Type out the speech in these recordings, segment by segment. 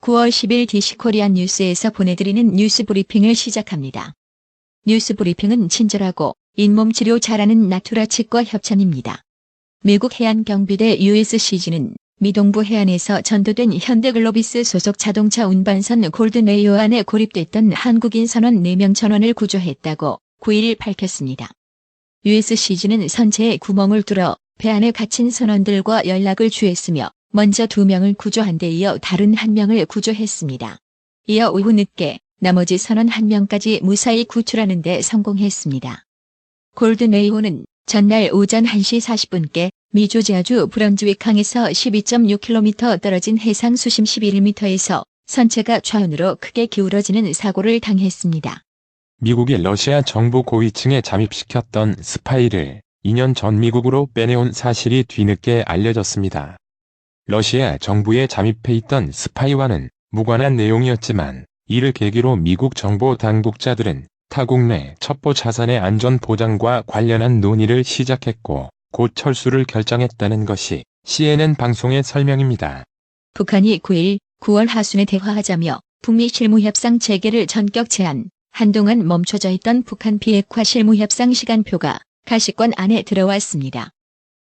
9월 10일 DC코리안 뉴스에서 보내드리는 뉴스 브리핑을 시작합니다. 뉴스 브리핑은 친절하고 잇몸 치료 잘하는 나투라 치과 협찬입니다. 미국 해안경비대 USCG는 미 동부 해안에서 전도된 현대글로비스 소속 자동차 운반선 골든레이어 안에 고립됐던 한국인 선원 4명 전원을 구조했다고 9일 밝혔습니다. USCG는 선체에 구멍을 뚫어 배 안에 갇힌 선원들과 연락을 취했으며 먼저 2명을 구조한 데 이어 다른 1명을 구조했습니다. 이어 오후 늦게 나머지 선원 1명까지 무사히 구출하는 데 성공했습니다. 골든레이어는 전날 오전 1시 40분께 미 조지아주 브런즈윅항에서 12.6km 떨어진 해상 수심 11m에서 선체가 좌우로 크게 기울어지는 사고를 당했습니다. 미국이 러시아 정부 고위층에 잠입시켰던 스파이를 2년 전 미국으로 빼내온 사실이 뒤늦게 알려졌습니다. 러시아 정부에 잠입해 있던 스파이와는 무관한 내용이었지만 이를 계기로 미국 정보 당국자들은 타국 내 첩보 자산의 안전 보장과 관련한 논의를 시작했고 곧 철수를 결정했다는 것이 CNN 방송의 설명입니다. 북한이 9일 9월 하순에 대화하자며 북미 실무협상 재개를 전격 제안, 한동안 멈춰져 있던 북한 비핵화 실무협상 시간표가 가시권 안에 들어왔습니다.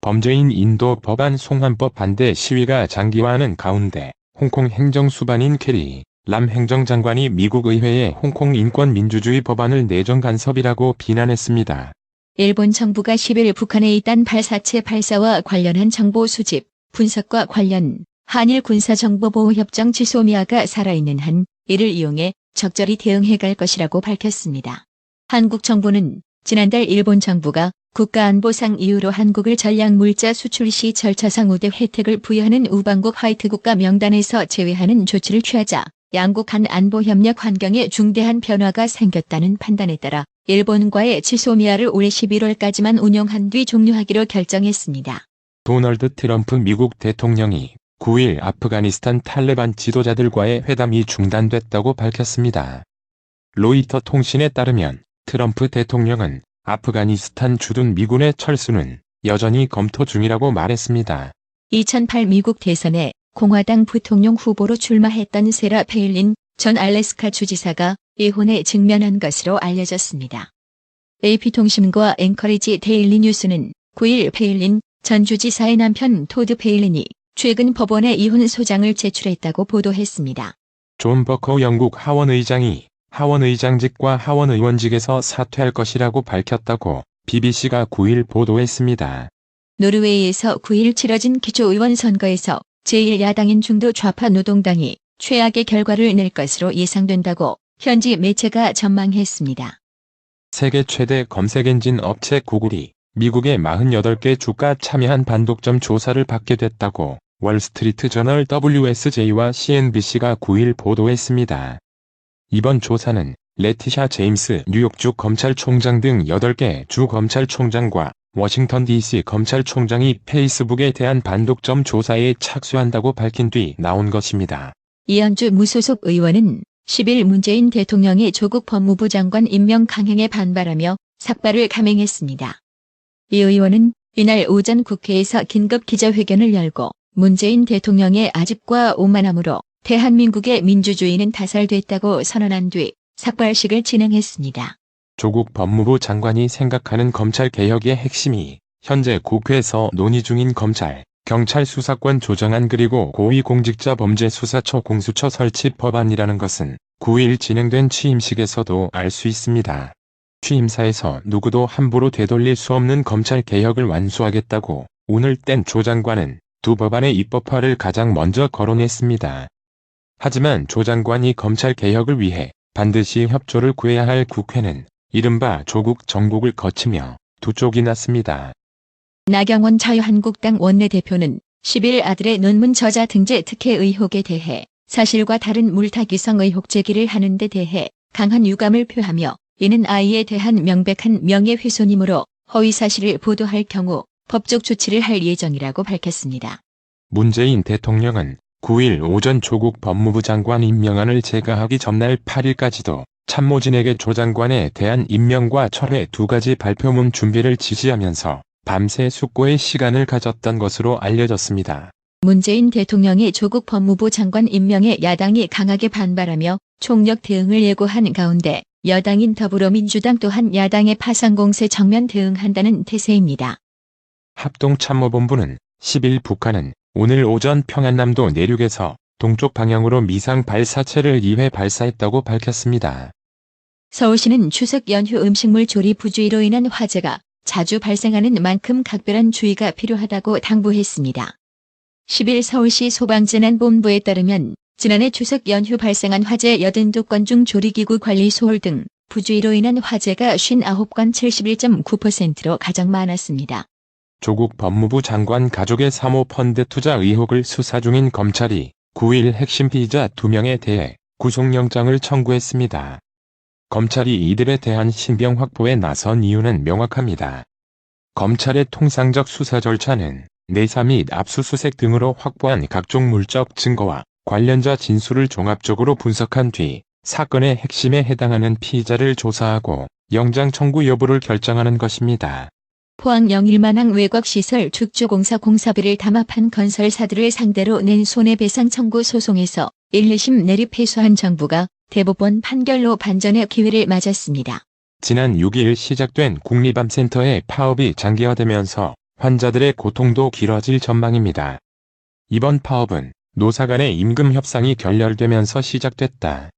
범죄인 인도 법안 송환법 반대 시위가 장기화하는 가운데 홍콩 행정수반인 캐리 람 행정장관이 미국 의회에 홍콩 인권민주주의 법안을 내정 간섭이라고 비난했습니다. 일본 정부가 10일 북한에 있던 발사체 발사와 관련한 정보 수집, 분석과 관련 한일 군사정보보호협정 지소미아가 살아있는 한 이를 이용해 적절히 대응해갈 것이라고 밝혔습니다. 한국 정부는 지난달 일본 정부가 국가안보상 이유로 한국을 전략물자 수출 시 절차상 우대 혜택을 부여하는 우방국 화이트 국가 명단에서 제외하는 조치를 취하자 양국 간 안보협력 환경에 중대한 변화가 생겼다는 판단에 따라 일본과의 지소미아를 올해 11월까지만 운영한 뒤 종료하기로 결정했습니다. 도널드 트럼프 미국 대통령이 9일 아프가니스탄 탈레반 지도자들과의 회담이 중단됐다고 밝혔습니다. 로이터 통신에 따르면 트럼프 대통령은 아프가니스탄 주둔 미군의 철수는 여전히 검토 중이라고 말했습니다. 2008 미국 대선에 공화당 부통령 후보로 출마했던 세라 페일린 전 알래스카 주지사가 이혼에 직면한 것으로 알려졌습니다. AP통신과 앵커리지 데일리 뉴스는 9일 페일린 전 주지사의 남편 토드 페일린이 최근 법원에 이혼 소장을 제출했다고 보도했습니다. 존 버커 영국 하원의장이 하원의장직과 하원의원직에서 사퇴할 것이라고 밝혔다고 BBC가 9일 보도했습니다. 노르웨이에서 9일 치러진 기초의원 선거에서 제1야당인 중도 좌파 노동당이 최악의 결과를 낼 것으로 예상된다고 현지 매체가 전망했습니다. 세계 최대 검색엔진 업체 구글이 미국의 48개 주가 참여한 반독점 조사를 받게 됐다고 월스트리트 저널 WSJ와 CNBC가 9일 보도했습니다. 이번 조사는 레티샤 제임스 뉴욕주 검찰총장 등 8개 주 검찰총장과 워싱턴 DC 검찰총장이 페이스북에 대한 반독점 조사에 착수한다고 밝힌 뒤 나온 것입니다. 이현주 무소속 의원은 10일 문재인 대통령의 조국 법무부 장관 임명 강행에 반발하며 삭발을 감행했습니다. 이 의원은 이날 오전 국회에서 긴급 기자회견을 열고 문재인 대통령의 아집과 오만함으로 대한민국의 민주주의는 타살됐다고 선언한 뒤 삭발식을 진행했습니다. 조국 법무부 장관이 생각하는 검찰개혁의 핵심이 현재 국회에서 논의 중인 검찰, 경찰 수사권 조정안 그리고 고위공직자범죄수사처 공수처 설치 법안이라는 것은 9일 진행된 취임식에서도 알 수 있습니다. 취임사에서 누구도 함부로 되돌릴 수 없는 검찰개혁을 완수하겠다고 오늘 뗀 조 장관은 두 법안의 입법화를 가장 먼저 거론했습니다. 하지만 조 장관이 검찰개혁을 위해 반드시 협조를 구해야 할 국회는 이른바 조국 정국을 거치며 두 쪽이 났습니다. 나경원 자유한국당 원내대표는 10일 아들의 논문 저자 등재 특혜 의혹에 대해 사실과 다른 물타기성 의혹 제기를 하는 데 대해 강한 유감을 표하며 이는 아이에 대한 명백한 명예훼손이므로 허위사실을 보도할 경우 법적 조치를 할 예정이라고 밝혔습니다. 문재인 대통령은 9일 오전 조국 법무부 장관 임명안을 제거하기 전날 8일까지도 참모진에게 조 장관에 대한 임명과 철회 2가지 발표문 준비를 지시하면서 밤새 숙고의 시간을 가졌던 것으로 알려졌습니다. 문재인 대통령의 조국 법무부 장관 임명에 야당이 강하게 반발하며 총력 대응을 예고한 가운데 여당인 더불어민주당 또한 야당의 파상 공세 정면 대응한다는 태세입니다. 합동참모본부는 10일 북한은 오늘 오전 평안남도 내륙에서 동쪽 방향으로 미상 발사체를 2회 발사했다고 밝혔습니다. 서울시는 추석 연휴 음식물 조리 부주의로 인한 화재가 자주 발생하는 만큼 각별한 주의가 필요하다고 당부했습니다. 10일 서울시 소방재난본부에 따르면 지난해 추석 연휴 발생한 화재 82건 중 조리기구 관리 소홀 등 부주의로 인한 화재가 59건 71.9%로 가장 많았습니다. 조국 법무부 장관 가족의 사모펀드 투자 의혹을 수사 중인 검찰이 9일 핵심 피의자 2명에 대해 구속영장을 청구했습니다. 검찰이 이들에 대한 신병 확보에 나선 이유는 명확합니다. 검찰의 통상적 수사 절차는 내사 및 압수수색 등으로 확보한 각종 물적 증거와 관련자 진술을 종합적으로 분석한 뒤 사건의 핵심에 해당하는 피의자를 조사하고 영장 청구 여부를 결정하는 것입니다. 포항 영일만항 외곽시설 축조공사 공사비를 담합한 건설사들을 상대로 낸 손해배상 청구 소송에서 1, 2심 내리 패소한 정부가 대법원 판결로 반전의 기회를 맞았습니다. 지난 6일 시작된 국립암센터의 파업이 장기화되면서 환자들의 고통도 길어질 전망입니다. 이번 파업은 노사 간의 임금 협상이 결렬되면서 시작됐다.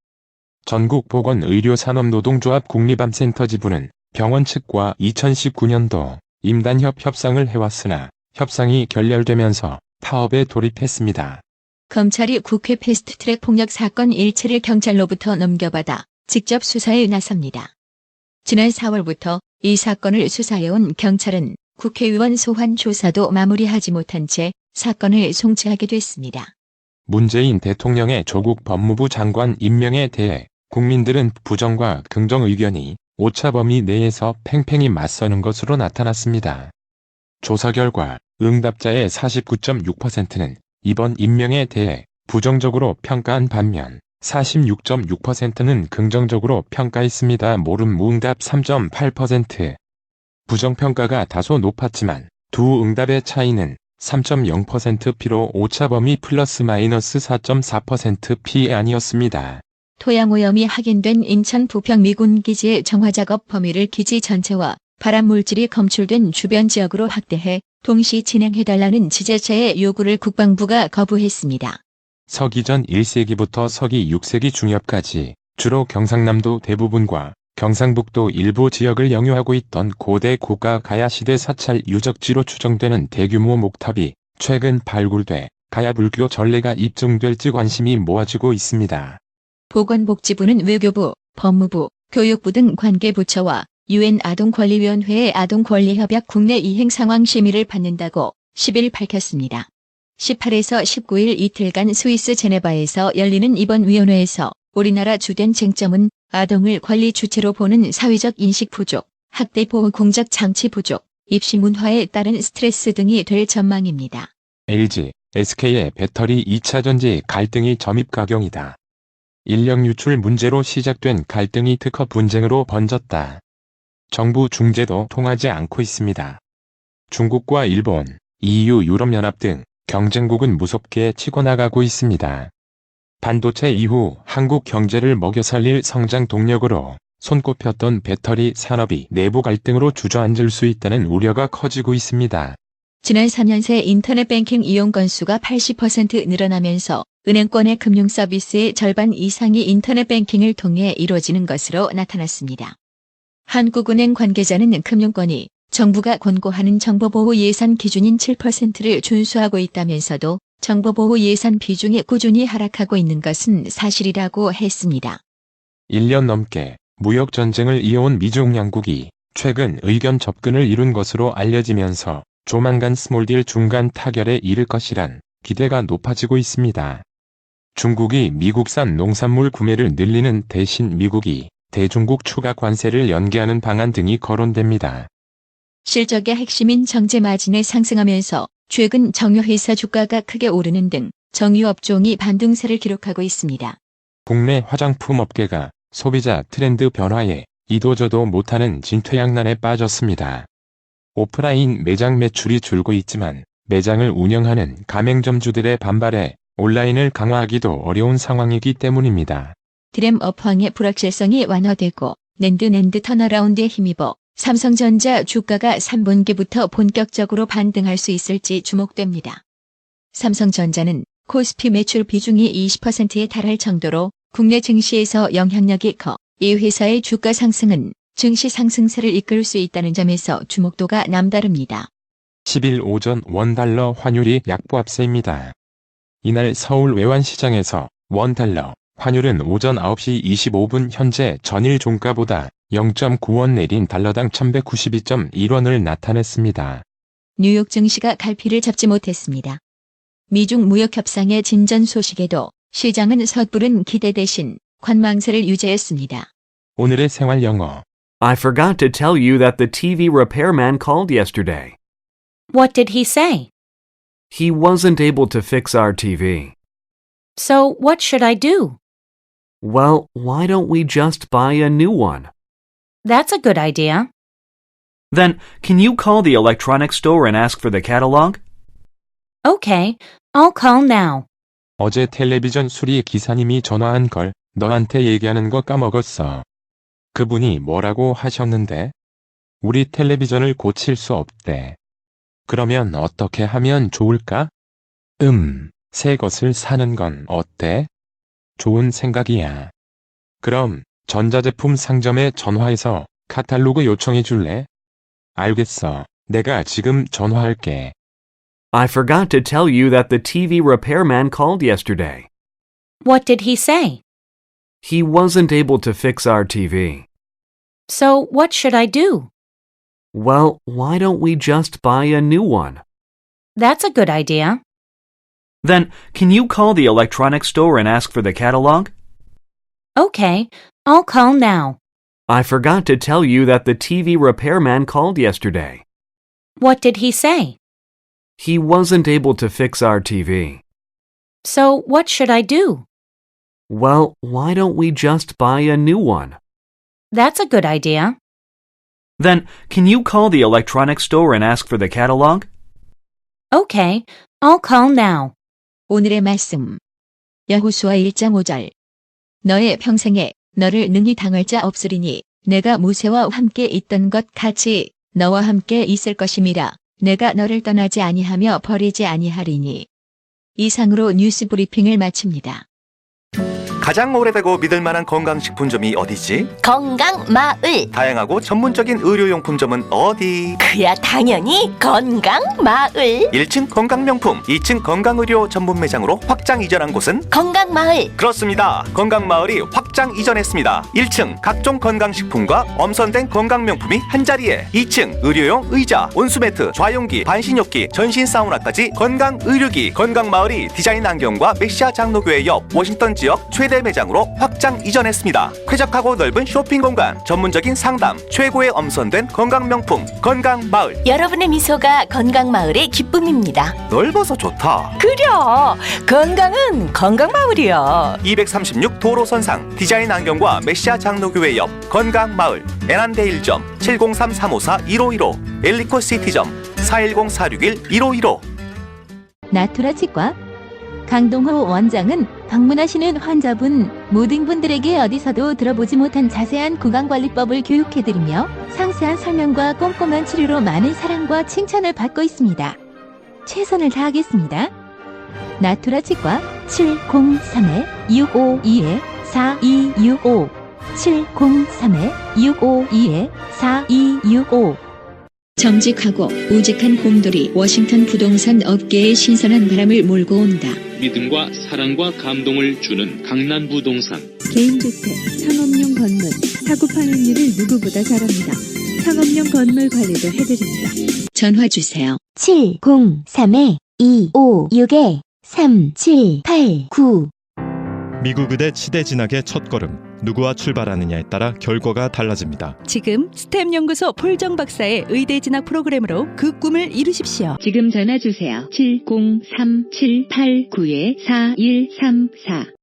전국보건의료산업노동조합 국립암센터 지부는 병원 측과 2019년도 임단협 협상을 해왔으나 협상이 결렬되면서 파업에 돌입했습니다. 검찰이 국회 패스트트랙 폭력 사건 일체를 경찰로부터 넘겨받아 직접 수사에 나섭니다. 지난 4월부터 이 사건을 수사해온 경찰은 국회의원 소환 조사도 마무리하지 못한 채 사건을 송치하게 됐습니다. 문재인 대통령의 조국 법무부 장관 임명에 대해 국민들은 부정과 긍정 의견이 오차 범위 내에서 팽팽히 맞서는 것으로 나타났습니다. 조사 결과 응답자의 49.6%는 이번 임명에 대해 부정적으로 평가한 반면 46.6%는 긍정적으로 평가했습니다. 모름 무응답 3.8%. 부정평가가 다소 높았지만 두 응답의 차이는 3.0%P로 오차범위 플러스 마이너스 4.4%P 아니었습니다. 토양오염이 확인된 인천 부평 미군 기지의 정화작업 범위를 기지 전체와 발암물질이 검출된 주변 지역으로 확대해 동시 진행해달라는 지자체의 요구를 국방부가 거부했습니다. 서기 전 1세기부터 서기 6세기 중엽까지 주로 경상남도 대부분과 경상북도 일부 지역을 영유하고 있던 고대 고가 가야시대 사찰 유적지로 추정되는 대규모 목탑이 최근 발굴돼 가야불교 전례가 입증될지 관심이 모아지고 있습니다. 보건복지부는 외교부, 법무부, 교육부 등 관계부처와 UN 아동권리위원회의 아동권리협약 국내 이행 상황 심의를 받는다고 10일 밝혔습니다. 18에서 19일 이틀간 스위스 제네바에서 열리는 이번 위원회에서 우리나라 주된 쟁점은 아동을 권리 주체로 보는 사회적 인식 부족, 학대 보호 공적 장치 부족, 입시 문화에 따른 스트레스 등이 될 전망입니다. LG, SK의 배터리 2차전지 갈등이 점입가경이다. 인력 유출 문제로 시작된 갈등이 특허 분쟁으로 번졌다. 정부 중재도 통하지 않고 있습니다. 중국과 일본, EU 유럽연합 등 경쟁국은 무섭게 치고 나가고 있습니다. 반도체 이후 한국 경제를 먹여 살릴 성장 동력으로 손꼽혔던 배터리 산업이 내부 갈등으로 주저앉을 수 있다는 우려가 커지고 있습니다. 지난 3년 새 인터넷 뱅킹 이용 건수가 80% 늘어나면서 은행권의 금융 서비스의 절반 이상이 인터넷 뱅킹을 통해 이루어지는 것으로 나타났습니다. 한국은행 관계자는 금융권이 정부가 권고하는 정보보호 예산 기준인 7%를 준수하고 있다면서도 정보보호 예산 비중이 꾸준히 하락하고 있는 것은 사실이라고 했습니다. 1년 넘게 무역전쟁을 이어온 미중 양국이 최근 의견 접근을 이룬 것으로 알려지면서 조만간 스몰딜 중간 타결에 이를 것이란 기대가 높아지고 있습니다. 중국이 미국산 농산물 구매를 늘리는 대신 미국이 대중국 추가 관세를 연기하는 방안 등이 거론됩니다. 실적의 핵심인 정제 마진이 상승하면서 최근 정유회사 주가가 크게 오르는 등 정유업종이 반등세를 기록하고 있습니다. 국내 화장품 업계가 소비자 트렌드 변화에 이도저도 못하는 진퇴양난에 빠졌습니다. 오프라인 매장 매출이 줄고 있지만 매장을 운영하는 가맹점주들의 반발에 온라인을 강화하기도 어려운 상황이기 때문입니다. 드램 업황의 불확실성이 완화되고 낸드 턴어라운드에 힘입어 삼성전자 주가가 3분기부터 본격적으로 반등할 수 있을지 주목됩니다. 삼성전자는 코스피 매출 비중이 20%에 달할 정도로 국내 증시에서 영향력이 커 이 회사의 주가 상승은 증시 상승세를 이끌 수 있다는 점에서 주목도가 남다릅니다. 10일 오전 원달러 환율이 약보합세입니다. 이날 서울 외환시장에서 원달러 환율은 오전 9시 25분 현재 전일 종가보다 0.9원 내린 달러당 1192.1원을 나타냈습니다. 뉴욕 증시가 갈피를 잡지 못했습니다. 미중 무역 협상의 진전 소식에도 시장은 섣부른 기대 대신 관망세를 유지했습니다. 오늘의 생활 영어. I forgot to tell you that the TV repairman called yesterday. What did he say? He wasn't able to fix our TV. So what should I do? Well, why don't we just buy a new one? That's a good idea. Then, can you call the electronics store and ask for the catalog? Okay, I'll call now. 어제 텔레비전 수리 기사님이 전화한 걸 너한테 얘기하는 거 까먹었어. 그분이 뭐라고 하셨는데? 우리 텔레비전을 고칠 수 없대. 그러면 어떻게 하면 좋을까? 새 것을 사는 건 어때? 좋은 생각이야. 그럼 전자제품 상점에 전화해서 카탈로그 요청해 줄래? 알겠어. 내가 지금 전화할게. I forgot to tell you that the TV repairman called yesterday. What did he say? He wasn't able to fix our TV. So what should I do? Well, why don't we just buy a new one? That's a good idea. Then, can you call the electronics store and ask for the catalog? Okay, I'll call now. I forgot to tell you that the TV repairman called yesterday. What did he say? He wasn't able to fix our TV. So what should I do? Well, why don't we just buy a new one? That's a good idea. Then, can you call the electronics store and ask for the catalog? Okay, I'll call now. 오늘의 말씀. 여호수아 1장 5절. 너의 평생에 너를 능히 당할 자 없으리니 내가 모세와 함께 있던 것 같이 너와 함께 있을 것임이라. 내가 너를 떠나지 아니하며 버리지 아니하리니. 이상으로 뉴스 브리핑을 마칩니다. 가장 오래되고 믿을만한 건강식품점이 어디지? 건강마을. 다양하고 전문적인 의료용품점은 어디? 그야 당연히 건강마을. 1층 건강명품, 2층 건강의료 전문 매장으로 확장 이전한 곳은? 건강마을. 그렇습니다. 건강마을이 확장 이전했습니다. 1층 각종 건강식품과 엄선된 건강명품이 한자리에, 2층 의료용 의자, 온수매트, 좌용기, 반신욕기, 전신 사우나까지 건강의료기. 건강마을이 디자인 안경과 메시아 장로교회 옆 워싱턴 지역 최대 매장으로 확장 이전했습니다. 쾌적하고 넓은 쇼핑 공간, 전문적인 상담, 최고의 엄선된 건강명품 건강마을. 여러분의 미소가 건강마을의 기쁨입니다. 넓어서 좋다. 그려 건강은 건강마을이야. 236 도로선상 디자인 안경과 메시아 장로교회 옆 건강마을. 애난데일점 703-354-1515 엘리코시티점 410-461-1515. 나투라 치과 강동호 원장은 방문하시는 환자분 모든 분들에게 어디서도 들어보지 못한 자세한 구강관리법을 교육해드리며 상세한 설명과 꼼꼼한 치료로 많은 사랑과 칭찬을 받고 있습니다. 최선을 다하겠습니다. 나투라 치과 703-652-4265 703-652-4265. 정직하고 우직한 곰돌이 워싱턴 부동산 업계에 신선한 바람을 몰고 온다. 믿음과 사랑과 감동을 주는 강남 부동산. 개인주택, 상업용 건물, 사고 판매율을 누구보다 잘합니다. 상업용 건물 관리도 해드립니다. 전화 주세요. 703-256-3789. 미국 의대 치대 진학의 첫걸음, 누구와 출발하느냐에 따라 결과가 달라집니다. 지금 스템 연구소 폴정 박사의 의대 진학 프로그램으로 그 꿈을 이루십시오. 지금 전화 주세요. 703-789-4134